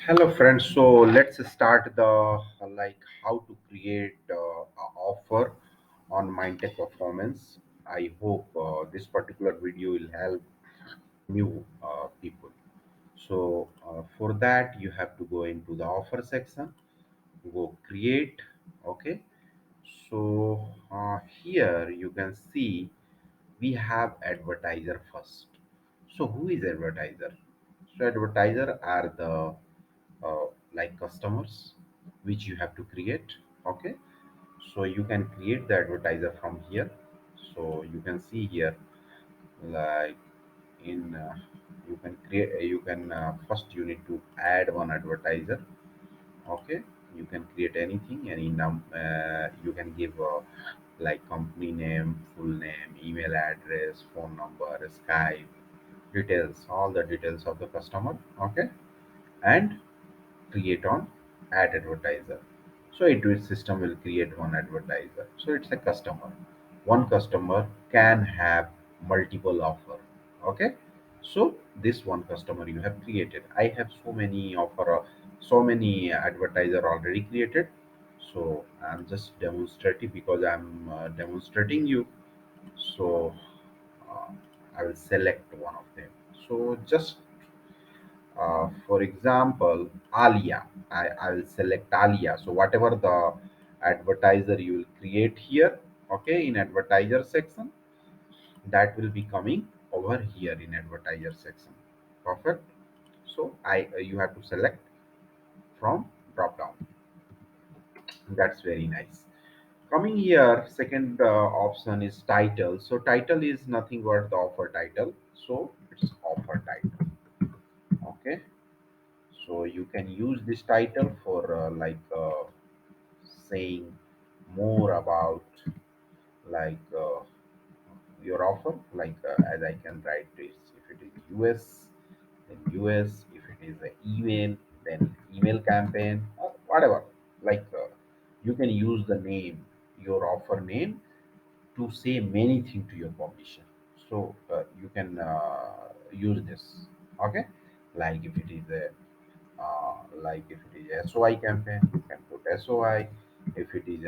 Hello, friends. So let's start the how to create a offer on Mindtech Performance. I hope this particular video will help new people. So for that, you have to go into the offer section, go create. Okay. So here you can see we have advertiser first. So who is advertiser? So advertiser are the uh, customers which you have to create. Okay, so you can create the advertiser from here. So you can see here like in you can create you can first you need to add one advertiser. Okay, you can create anything, you can give company name, full name, email address, phone number, Skype details, all the details of the customer. Okay, and create on ad advertiser. So it will system will create one advertiser. So it's a customer. One customer can have multiple offer. Okay. So this one customer you have created. I have so many offer, so many advertiser already created. So I'm just demonstrating because I'm demonstrating you. So uh, I will select one of them. So just for example, Alia. I will select Alia. So whatever the advertiser you will create here, okay, in advertiser section, that will be coming over here in advertiser section. Perfect. So I you have to select from drop down. That's very nice. Coming here, second option is title. So title is nothing but the offer title. So it's offer title. Okay. So you can use this title for saying more about like your offer. As I can write this, if it is US, then US. If it is an email, then email campaign or whatever. You can use the name, your offer name, to say many things to your publisher. So you can use this. Okay, like if it is a if it is SOI campaign, you can put SOI. If it is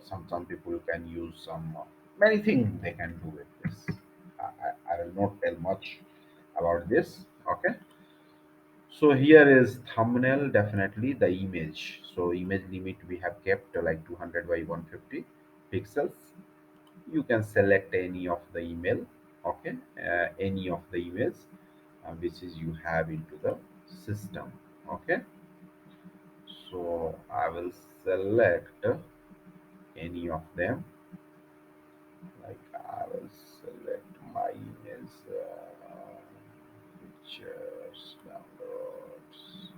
some people can use some many things they can do with this. I will not tell much about this. Okay, so here is thumbnail, definitely the image. So image limit we have kept like 200 by 150 pixels. You can select any of the email. Okay, any of the emails which is you have into the system. Okay, so I will select any of them. I will select my emails, pictures, downloads.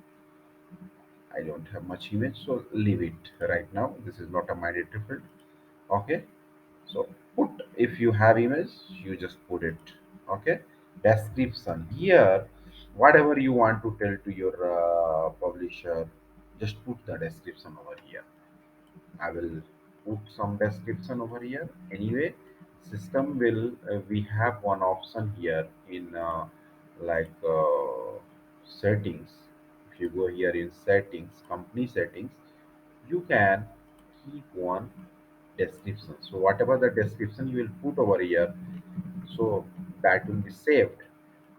I don't have much image, so leave it right now. This is not a mandatory field. Okay, so put, if you have image, you just put it. Okay, description here, whatever you want to tell to your publisher, just put the description over here. I will put some description over here. Anyway, system will we have one option here in settings. If you go here in settings, company settings, you can keep one description. So whatever the description you will put over here, so that will be saved,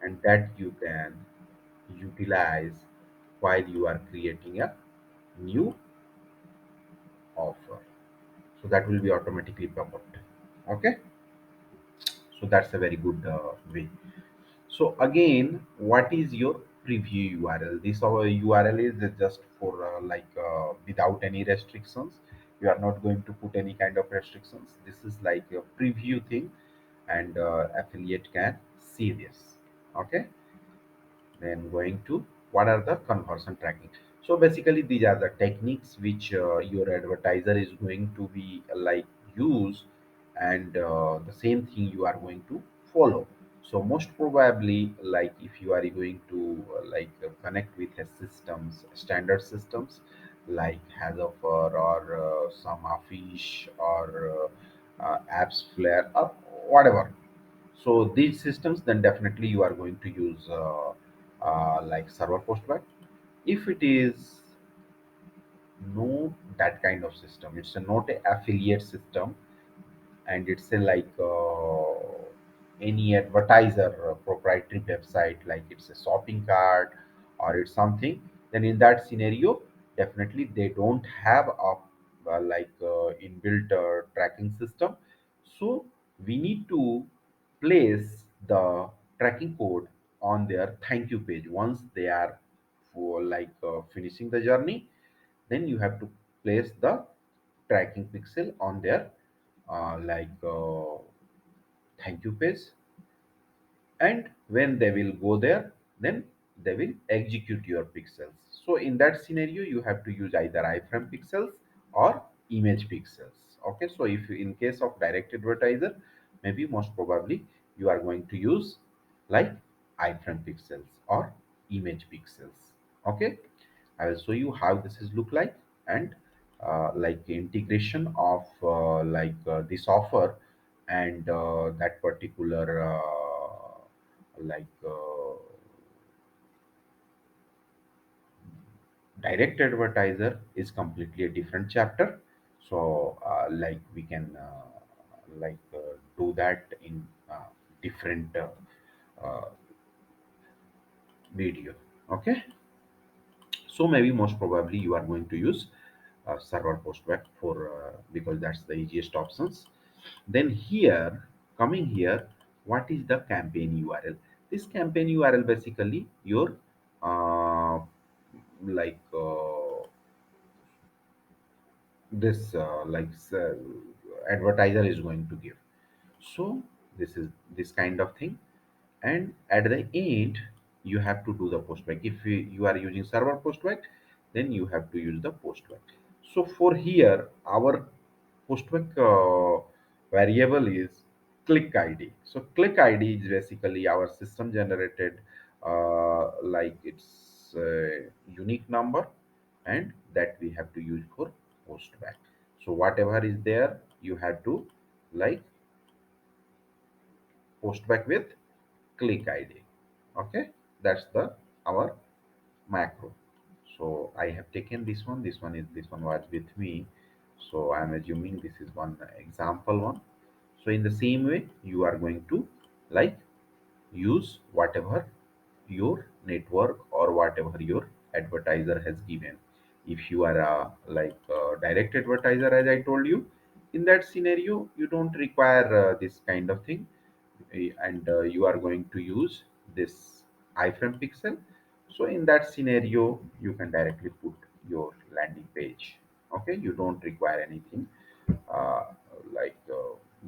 and that you can utilize while you are creating a new offer. So that will be automatically pop up. Okay, so that's a very good way. So again, what is your preview URL? This our URL is just for without any restrictions. You are not going to put any kind of restrictions. This is like a preview thing, and affiliate can see this. Okay, then going to what are the conversion tracking. So basically these are the techniques which your advertiser is going to be use, and the same thing you are going to follow. So most probably, like if you are going to connect with a systems, standard systems like Hazoffer or some Afish or apps flare or whatever, so these systems, then definitely you are going to use server Postback. If it is no that kind of system, it's a not a affiliate system, and it's a like any advertiser proprietary website, like it's a shopping cart or it's something, then in that scenario definitely they don't have a inbuilt tracking system. So we need to place the tracking code on their thank you page once they are for finishing the journey. Then you have to place the tracking pixel on their thank you page, and when they will go there, then they will execute your pixels. So in that scenario you have to use either iframe pixels or image pixels. Okay, so if in case of direct advertiser, maybe most probably you are going to use like iframe pixels or image pixels. Okay, I will show you how this is look like, and integration of this offer and that particular like direct advertiser is completely a different chapter. So we can do that in different uh, video. Okay, so maybe most probably you are going to use server postback for because that's the easiest options. Then here, coming here, what is the campaign URL? This campaign URL basically your uh, like this advertiser is going to give. So this is this kind of thing, and at the end you have to do the postback. If you are using server postback, then you have to use the postback. So for here our postback variable is click id. So click id is basically our system generated it's unique number, and that we have to use for postback. So whatever is there you have to like postback with click id. Okay, that's the our macro. So I have taken this one was with me, so I'm assuming this is one example one. So in the same way you are going to like use whatever your network or whatever your advertiser has given. If you are a direct advertiser, as I told you, in that scenario you don't require this kind of thing. And you are going to use this iframe pixel. So in that scenario you can directly put your landing page. Okay, you don't require anything uh, like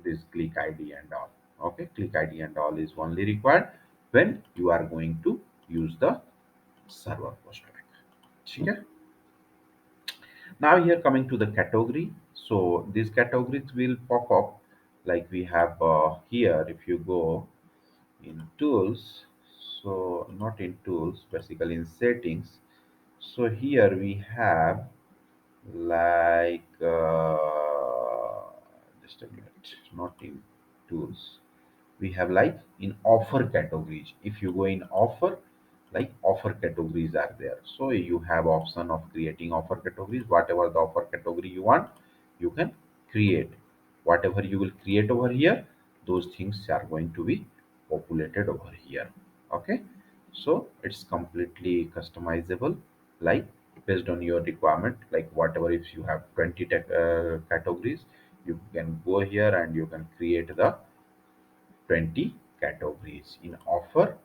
this click id and all. Okay, click id and all is only required when you are going to use the server postback. Okay. Now here coming to the category. So these categories will pop up like we have here. If you go in tools, so not in tools, basically in settings. So here we have like just a minute, not in tools, we have like in offer categories. If you go in offer, like offer categories are there, so you have option of creating offer categories. Whatever the offer category you want, you can create. Whatever you will create over here, those things are going to be populated over here. Okay, so it's completely customizable, like based on your requirement. Like whatever, if you have 20 categories, you can go here and you can create the 20 categories in offer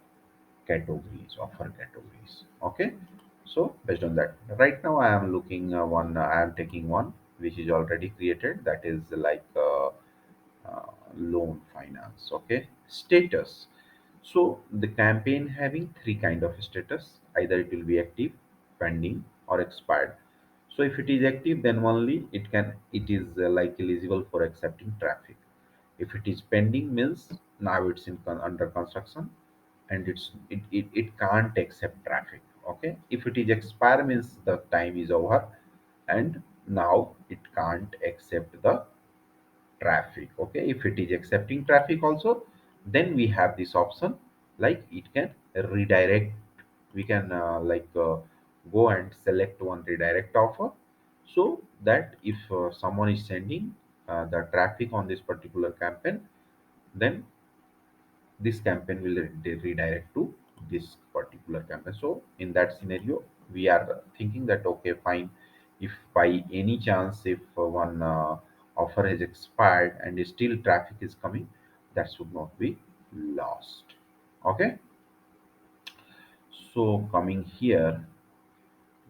categories. Okay, so based on that, right now I am looking I am taking one which is already created, that is loan finance. Okay, status. So the campaign having three kind of status: either it will be active, pending, or expired. So if it is active, then only it is eligible for accepting traffic. If it is pending, means now it's under construction, and it can't accept traffic. Okay, if it is expire, means the time is over, and now it can't accept the traffic. Okay, if it is accepting traffic also, then we have this option, like it can redirect. We can go and select one redirect offer, so that if someone is sending the traffic on this particular campaign, then this campaign will redirect to this particular campaign. So in that scenario, we are thinking that okay, fine, if by any chance if one offer has expired and still traffic is coming, that should not be lost. Okay, so coming here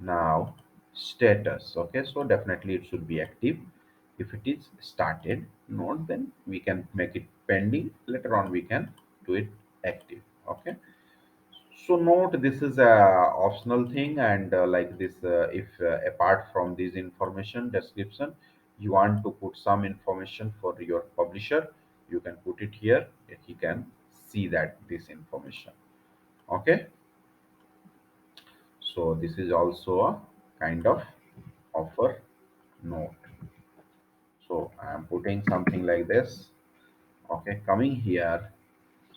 now, status. Okay, so definitely it should be active. If it is started not, then we can make it pending, later on we can do it active. Okay, so note this is a optional thing, and like this if apart from this information description you want to put some information for your publisher, you can put it here. He can see that this information. Okay, so this is also a kind of offer note. So I am putting something like this. Okay, coming here,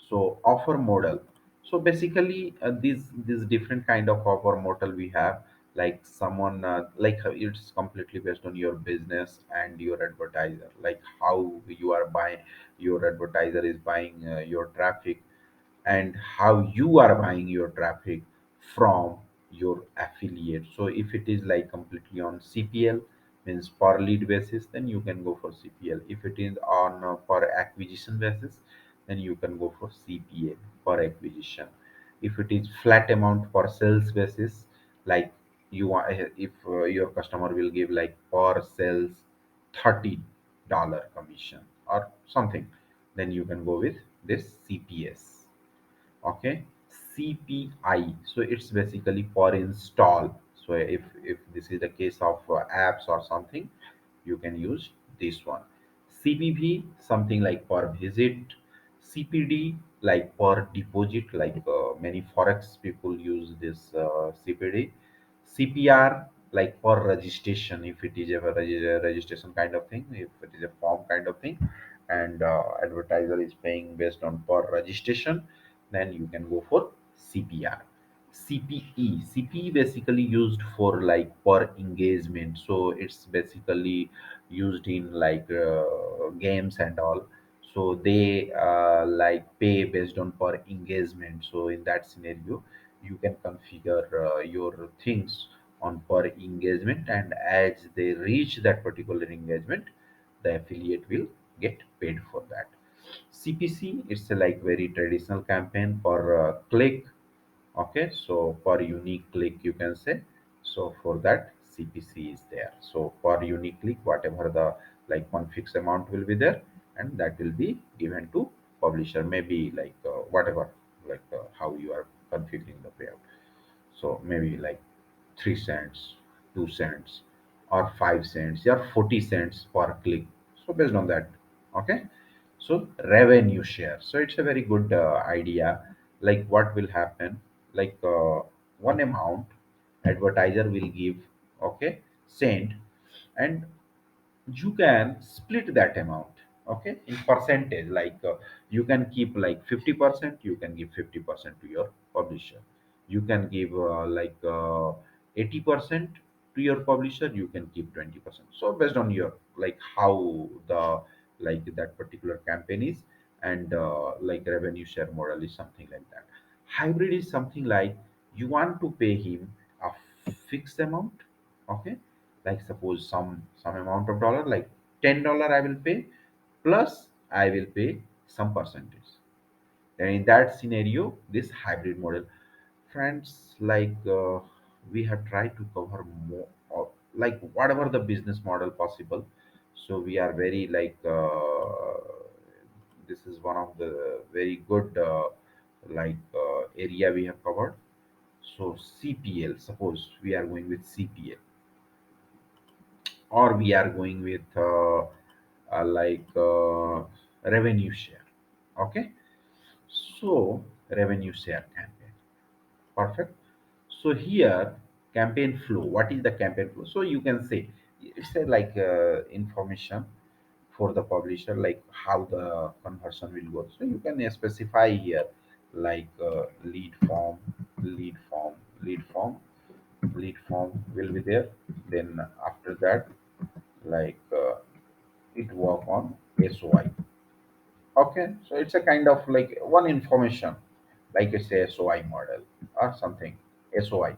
so offer model. So basically these different kind of offer model we have, like someone it's completely based on your business and your advertiser, like how you are buying, your advertiser is buying your traffic, and how you are buying your traffic from your affiliate. So if it is like completely on CPL, means per lead basis, then you can go for CPL. If it is on per acquisition basis, then you can go for CPA, per acquisition. If it is flat amount per sales basis, like you want, if your customer will give like per sales $30 commission or something, then you can go with this CPS. Okay, CPI, so it's basically per install. So if this is the case of apps or something, you can use this one. CPV, something like per visit. CPD, like per deposit, like many forex people use this CPD. CPR, like per registration, if it is a registration kind of thing, if it is a form kind of thing, and advertiser is paying based on per registration, then you can go for CPR. CPE basically used for like per engagement, so it's basically used in like games and all. So they like pay based on per engagement. So in that scenario, you can configure your things on per engagement, and as they reach that particular engagement, the affiliate will get paid for that. CPC, it's a like very traditional campaign for click. Okay, so per unique click you can say. So for that CPC is there. So per unique click, whatever the like one fixed amount will be there, and that will be given to publisher, maybe like whatever, like how you are configuring the payout. So maybe like 3 cents, 2 cents, or 5 cents, or 40 cents per click. So based on that. Okay, so revenue share, so it's a very good idea. Like what will happen, like one amount advertiser will give, okay, send, and you can split that amount, okay, in percentage. Like you can keep like 50%, you can give 50% to your publisher. You can give 80% to your publisher, you can keep 20%. So based on your like how the like that particular campaign is, and like revenue share model is something like that. Hybrid is something like you want to pay him a fixed amount, okay, like suppose some amount of dollar, like $10 I will pay, plus I will pay some percentage. And in that scenario, this hybrid model, friends, like we have tried to cover more like whatever the business model possible. So we are very like this is one of the very good area we have covered. So CPL, suppose we are going with CPL, or we are going with revenue share. Okay, so revenue share campaign, perfect. So here, campaign flow, what is the campaign flow? So you can say it's a like information for the publisher, like how the conversion will go. So you can specify here like lead form, lead form, lead form, lead form will be there. Then after that, like it work on SOI. Okay, so it's a kind of like one information, like it's a SOI model or something. SOI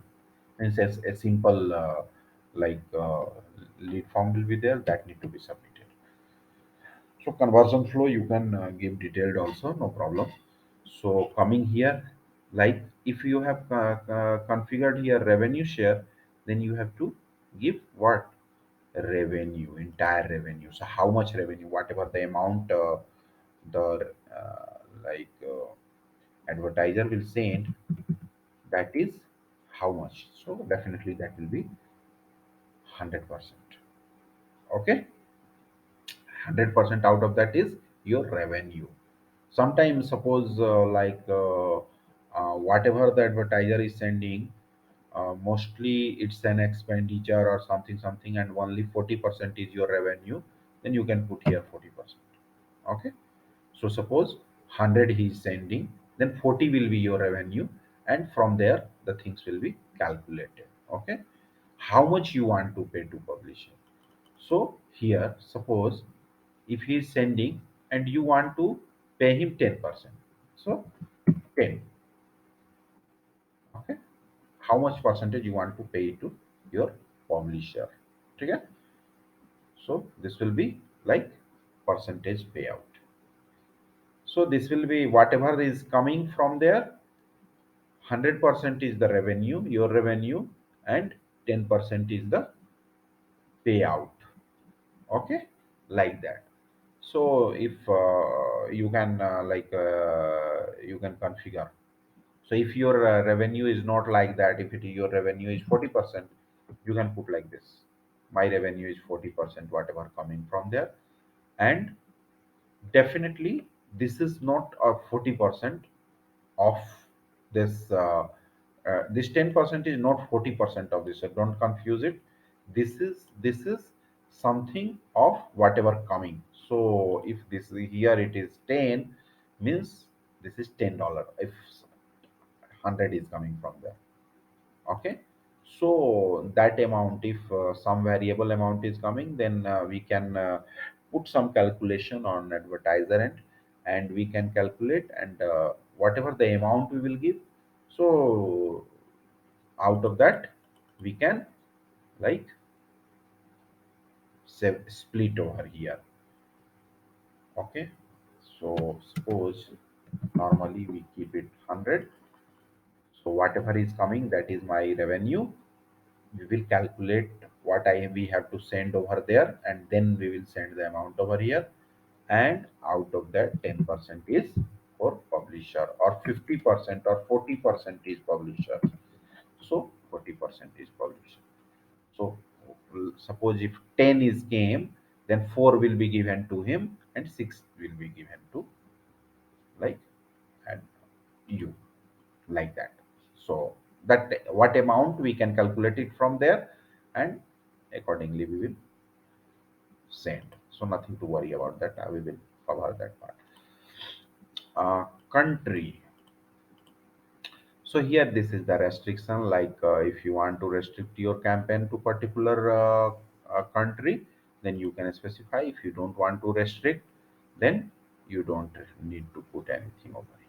means a simple like lead form will be there that need to be submitted. So conversion flow you can give detailed also, no problem. So coming here, like if you have configured here revenue share, then you have to give what revenue, entire revenue. So how much revenue, whatever the amount the like advertiser will send, that is how much. So definitely that will be 100%. Okay, 100% out of that is your revenue. Sometimes suppose whatever the advertiser is sending, mostly it's an expenditure or something, and only 40% is your revenue, then you can put here 40%. Okay, so suppose 100 he is sending, then 40 will be your revenue, and from there the things will be calculated. Okay, how much you want to pay to publisher. So here suppose if he is sending and you want to pay him 10%, so 10. Okay, how much percentage you want to pay to your publisher. Okay, so this will be like percentage payout. So this will be whatever is coming from there, 100% is the revenue, your revenue, and 10% is the payout. Okay, like that. So if you can configure. So if your revenue is not like that, if your revenue is 40%, you can put like this: my revenue is 40%, whatever coming from there. And definitely this is not a 40% of this. This 10% is not 40% of this. So don't confuse it. This is something of whatever coming. So if this here it is 10, means this is $10. If 100 is coming from there. Okay, so that amount, if some variable amount is coming, then we can put some calculation on advertiser end, and we can calculate, and whatever the amount we will give, so out of that we can like split over here. Okay, so suppose normally we keep it 100. So whatever is coming, that is my revenue. We will calculate what I we have to send over there, and then we will send the amount over here. And out of that, 10% is for publisher, or 50% or 40% is publisher. So 40% is publisher. So suppose if 10 is came, then 4 will be given to him and 6 will be given to like and you, like that. So that what amount we can calculate it from there, and accordingly we will send. So nothing to worry about that. We will cover that part. Country. So here this is the restriction. Like if you want to restrict your campaign to particular country, then you can specify. If you don't want to restrict, then you don't need to put anything over here.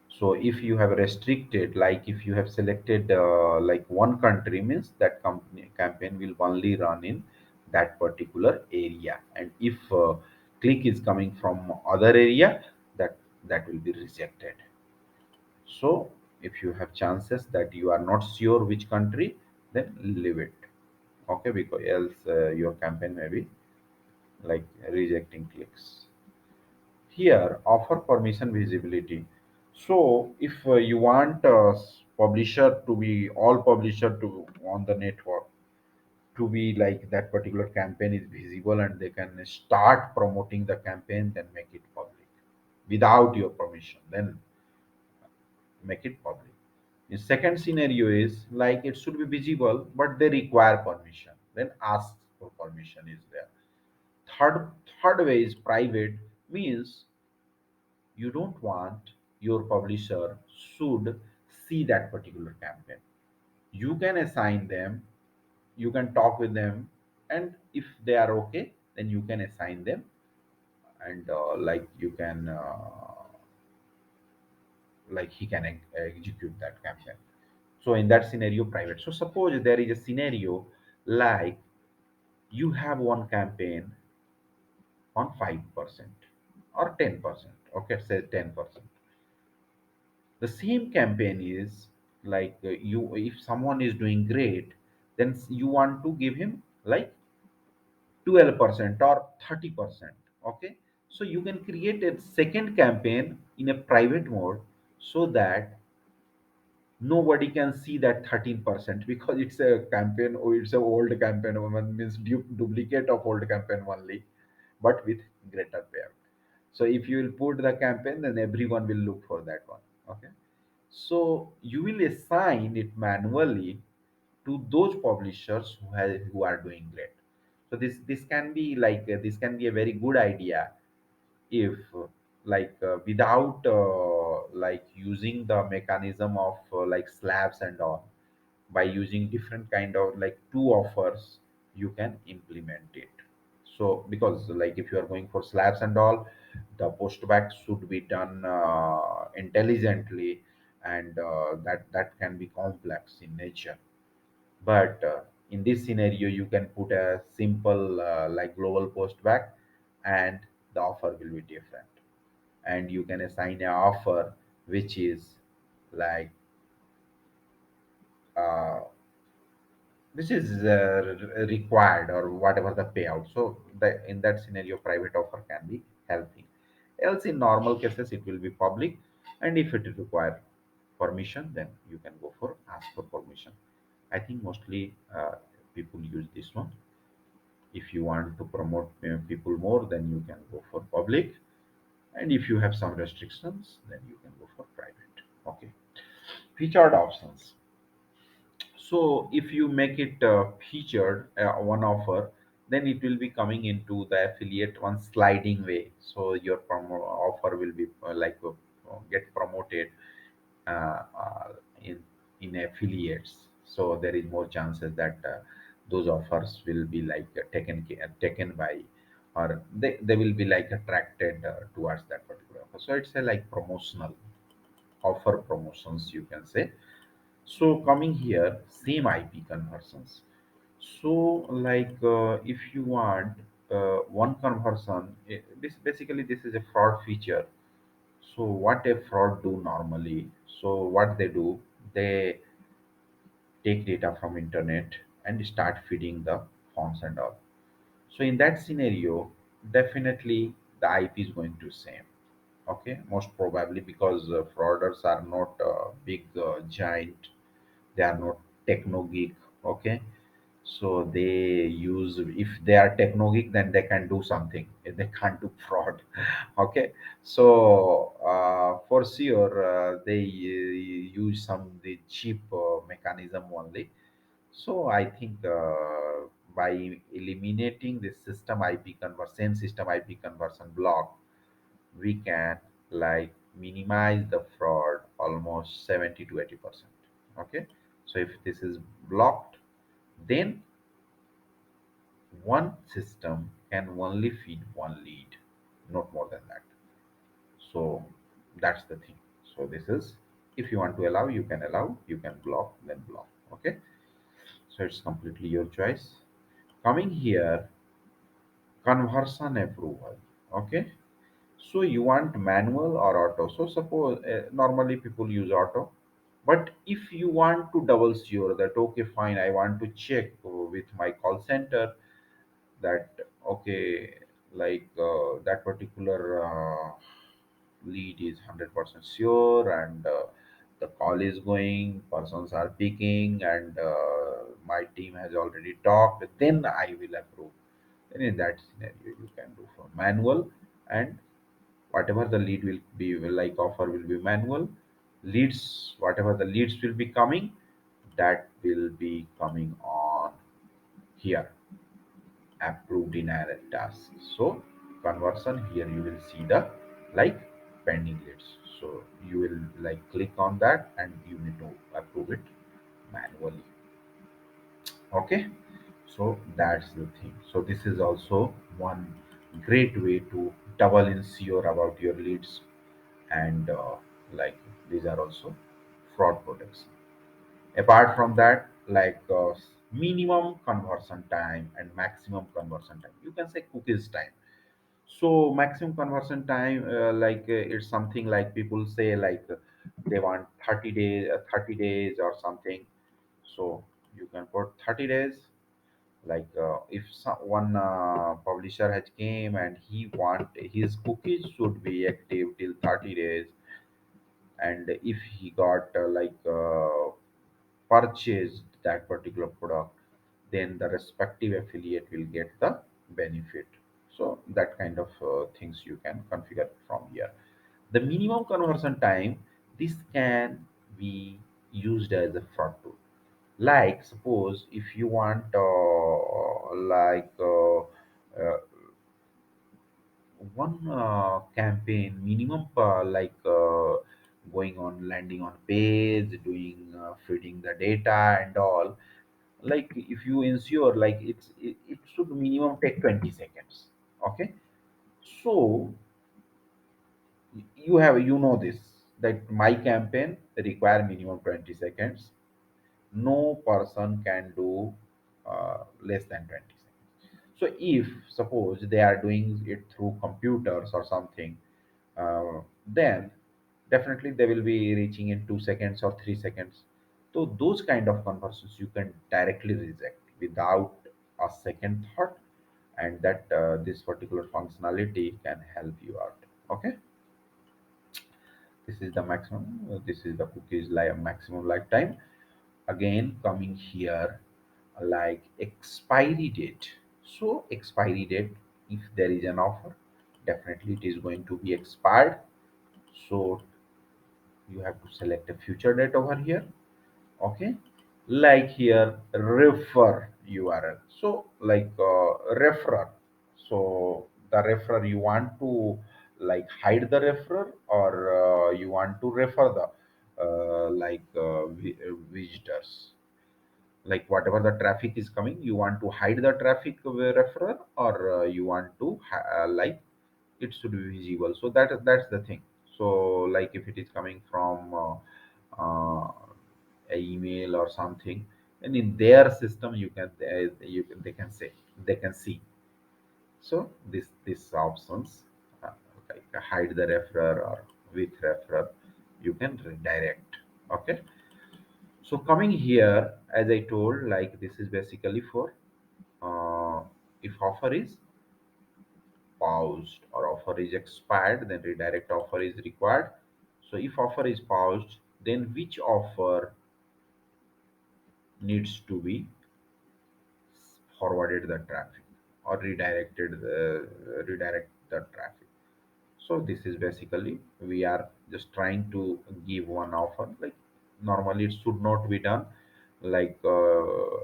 So if you have restricted, like if you have selected like one country, means that company campaign will only run in that particular area, and if click is coming from other area, that will be rejected. So if you have chances that you are not sure which country, then leave it. Okay, because else your campaign may be like rejecting clicks. Here offer permission visibility. So if you want publisher to be all publisher to on the network to be like that particular campaign is visible, and they can start promoting the campaign, then make it public without your permission, then make it public. The second scenario is like it should be visible but they require permission, then ask for permission is there. Third way is private, means you don't want your publisher should see that particular campaign. You can assign them, you can talk with them, and if they are okay, then you can assign them, and like you can like he can execute that campaign. So in that scenario, private. So suppose there is a scenario like you have one campaign on 5% or 10%. Okay, say 10%. The same campaign is like you, if someone is doing great, then you want to give him like 12% or 30%. Okay, so you can create a second campaign in a private mode, so that nobody can see that 13%, because it's a campaign, or it's a old campaign, one means duplicate of old campaign only, but with greater payout. So if you will put the campaign, then everyone will look for that one. Okay, so you will assign it manually to those publishers who are doing great. So this can be like this can be a very good idea if without like using the mechanism of like slabs and all. By using different kind of like two offers, you can implement it. So because like if you are going for slabs and all, the postback should be done intelligently, and that can be complex in nature. But in this scenario, you can put a simple like global postback, and the offer will be different, and you can assign an offer which is like uh, which is required, or whatever the payout. So in that scenario, private offer can be healthy. Else in normal cases it will be public, and if it require permission, then you can go for ask for permission. I think mostly people use this one. If you want to promote people more, then you can go for public, and if you have some restrictions, then you can go for private. Okay, featured options. So if you make it featured one offer, then it will be coming into the affiliate one sliding way. So your offer will be get promoted in affiliates. So there is more chances that those offers will be like taken by, or they will be like attracted towards that particular offer. So it's a like promotional offer promotions, you can say. So coming here, same IP conversions. So like if you want one conversion, this basically this is a fraud feature. So what a fraud do normally? So what they do, they take data from internet and start feeding the fonts and all. So in that scenario, definitely the IP is going to same. Okay, most probably because frauders are not big giant, they are not techno geek. Okay, so they use, if they are techno geek, then they can do something, if they can't do fraud. Okay, so for sure they use some the cheap mechanism only. So I think by eliminating this system IP conversion, same system IP conversion block, we can like minimize the fraud almost 70 to 80%. Okay, so if this is blocked, then one system can only feed one lead, not more than that. So that's the thing. So this is, if you want to allow, you can allow, you can block, then block. Okay, so it's completely your choice. Coming here, conversion approval. Okay, so you want manual or auto? So suppose normally people use auto, but if you want to double sure that okay fine, I want to check with my call center that okay, like that particular lead is 100% sure, and the call is going, persons are picking, and my team has already talked, then I will approve. Then in that scenario, you can do for manual, and whatever the lead will be, like offer will be manual. Leads, whatever the leads will be coming, that will be coming on here, approved in an task. So conversion, here you will see the like pending leads. So you will like click on that, and you need to approve it manually. Okay, so that's the thing. So this is also one great way to double ensure about your leads, and like these are also fraud protection. Apart from that, like minimum conversion time and maximum conversion time, you can say cookies time. So maximum conversion time, it's something like people say like they want 30 days, 30 days or something. So you can put 30 days. Like if one publisher has came and he want his cookies should be active till 30 days, and if he got purchased that particular product, then the respective affiliate will get the benefit. So that kind of things you can configure from here. The minimum conversion time, this can be used as a fraud tool. Like suppose if you want one campaign minimum, going on landing on page, doing feeding the data and all, like if you ensure like it should minimum take 20 seconds. Okay, so you know this, that my campaign require minimum 20 seconds. No person can do less than 20 seconds. So if suppose they are doing it through computers or something, then definitely they will be reaching in 2 seconds or 3 seconds. So those kind of conversions you can directly reject without a second thought, and that this particular functionality can help you out. Okay, this is the maximum. This is the cookies maximum lifetime. Again, coming here, like expiry date. So expiry date, if there is an offer, definitely it is going to be expired. So you have to select a future date over here. Okay, like here refer URL. So like referrer. So the referrer, you want to like hide the referrer, or you want to refer the visitors, like whatever the traffic is coming, you want to hide the traffic referrer, or you want to like it should be visible. So that's the thing. So like if it is coming from a email or something, and in their system you can they can say, they can see. So this options, uh, like hide the referrer or with referrer, you can redirect. Okay, so coming here, as I told, like this is basically for if offer is paused or offer is expired, then redirect offer is required. So if offer is paused, then which offer needs to be forwarded the traffic or redirect the traffic. So this is basically we are just trying to give one offer. Like normally it should not be done. Like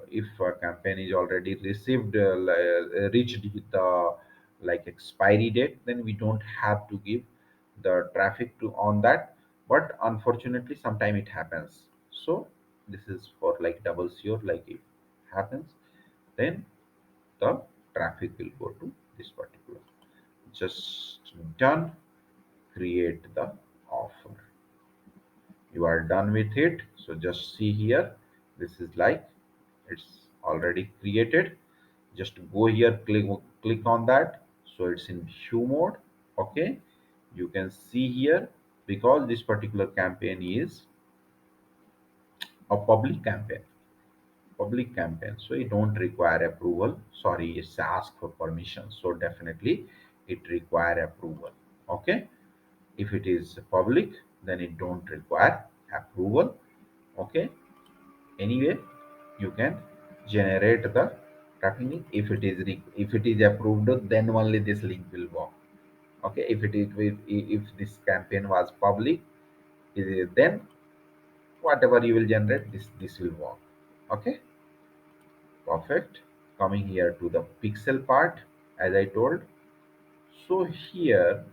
if a campaign is already received reached with the like expiry date, then we don't have to give the traffic to on that. But unfortunately, sometime it happens. So this is for like double sure. Like if happens, then the traffic will go to this particular. Just done, create the offer. You are done with it. So just see here, this is like it's already created. Just go here, click on that. So it's in view mode. Okay, you can see here, because this particular campaign is a public campaign, so it don't require approval. Sorry, it's asked for permission, so definitely it require approval. Okay, if it is public, then it don't require approval. Okay, anyway, you can generate the tracking link. If it is approved, then only this link will work. Okay, if this campaign was public, then whatever you will generate, this will work. Okay, perfect. Coming here to the pixel part, as I told. So here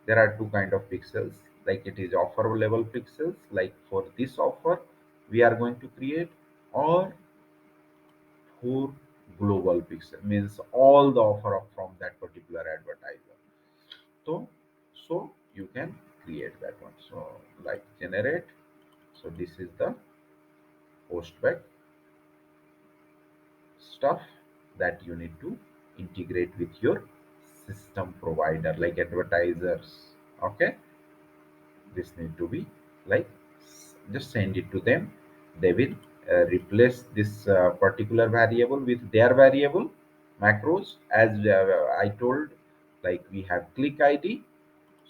there are two kind of pixels. Like it is offer level pixels. Like for this offer, we are going to create, or for global pixel means all the offer from that particular advertiser. So so you can create that one. So like generate. So this is the postback stuff that you need to integrate with your system provider like advertisers. Okay, this need to be like just send it to them. They will replace this particular variable with their variable macros as I told. Like we have click id.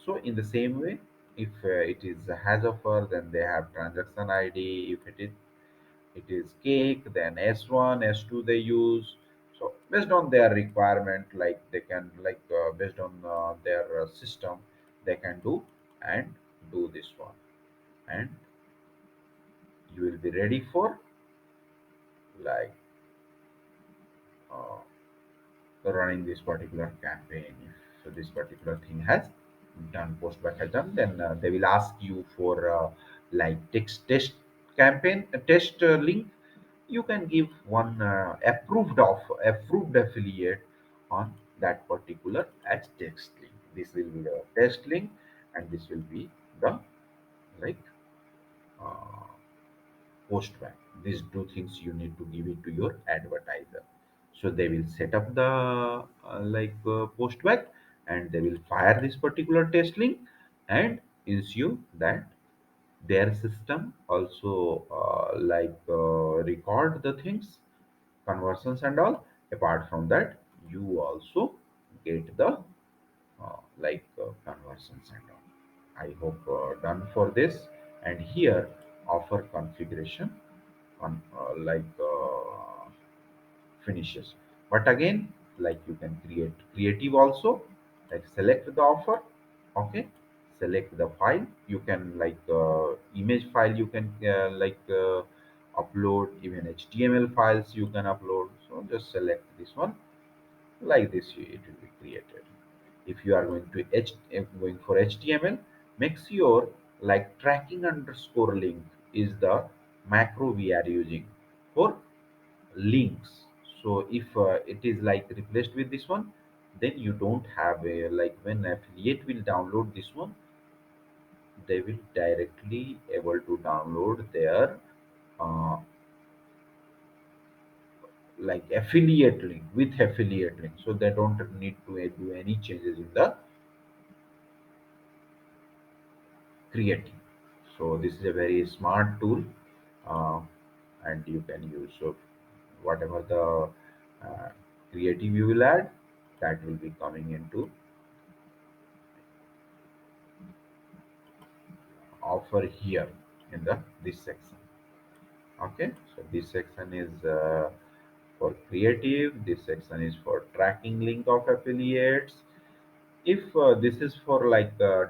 So in the same way, if it is a has offer, then they have transaction id. If it is cake, then s1 s2 they use. So based on their requirement, like they can like based on their system, they can do and do this one. And you will be ready for like uh, running this particular campaign. If this particular thing has done, postback has done, then they will ask you for like text test campaign test link. You can give one approved affiliate on that particular as text link. This will be the test link, and this will be the like uh, postback. These two things you need to give it to your advertiser. So they will set up the postback, and they will fire this particular test link and ensure that their system also record the things, conversions and all. Apart from that, you also get the conversions and all. I hope done for this. And here offer configuration on finishes. But again, like you can create creative also. Like select the offer. Okay, select the file. You can image file you can upload. Even html files you can upload. So just select this one. Like this it will be created. If you are going to going for html, make sure like tracking underscore link is the macro we are using for links. So if it is like replaced with this one, then you don't have a like when affiliate will download this one, they will directly able to download their uh, like affiliate link with affiliate link. So they don't need to do any changes in the creating. So this is a very smart tool, uh, and you can use. So whatever the creative you will add, that will be coming into offer here in the this section. Okay, so this section is for creative. This section is for tracking link of affiliates. If this is for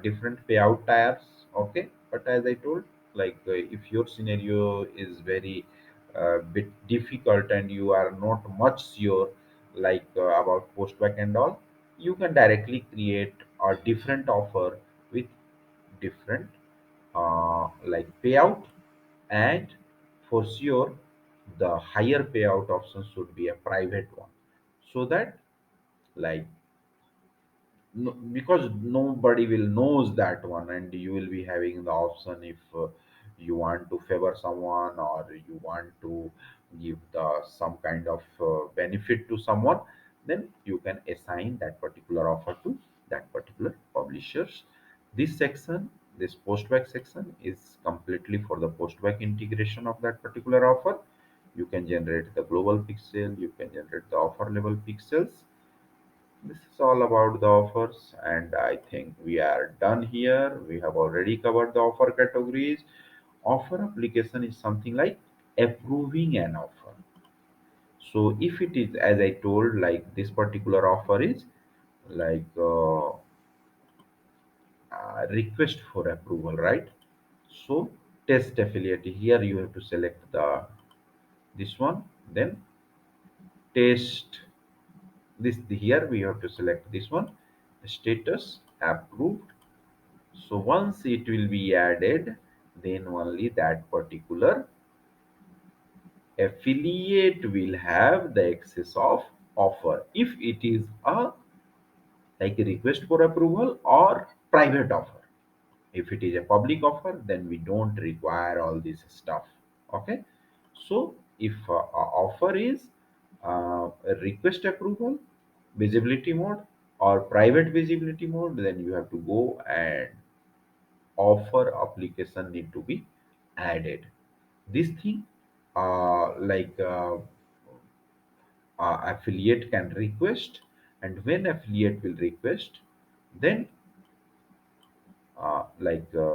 different payout tiers. Okay, but as I told, if your scenario is very bit difficult and you are not much sure about postback and all, you can directly create a different offer with different payout. And for sure the higher payout option should be a private one, so that like no, because nobody will knows that one, and you will be having the option if you want to favor someone, or you want to give the some kind of benefit to someone, then you can assign that particular offer to that particular publishers. This section, this postback section, is completely for the postback integration of that particular offer. You can generate the global pixel, you can generate the offer level pixels. This is all about the offers, and I think we are done here. We have already covered the offer categories. Offer application is something like approving an offer. So if it is, as I told, like this particular offer is like request for approval, right? So test affiliate, here you have to select the this one. Then test this, here we have to select this one, status approved. So once it will be added, then only that particular affiliate will have the excess of offer if it is a like a request for approval or private offer. If it is a public offer, then we don't require all this stuff. Okay. So if offer is a request approval visibility mode or private visibility mode, then you have to go and offer application need to be added. This thing like affiliate can request, and when affiliate will request, then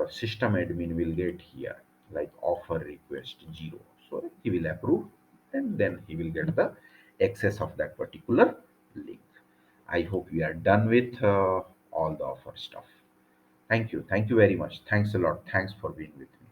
system admin will get here like offer request 0, so he will approve, and then he will get the access of that particular link. I hope we are done with all the offer stuff. Thank you very much. Thanks a lot. Thanks for being with me.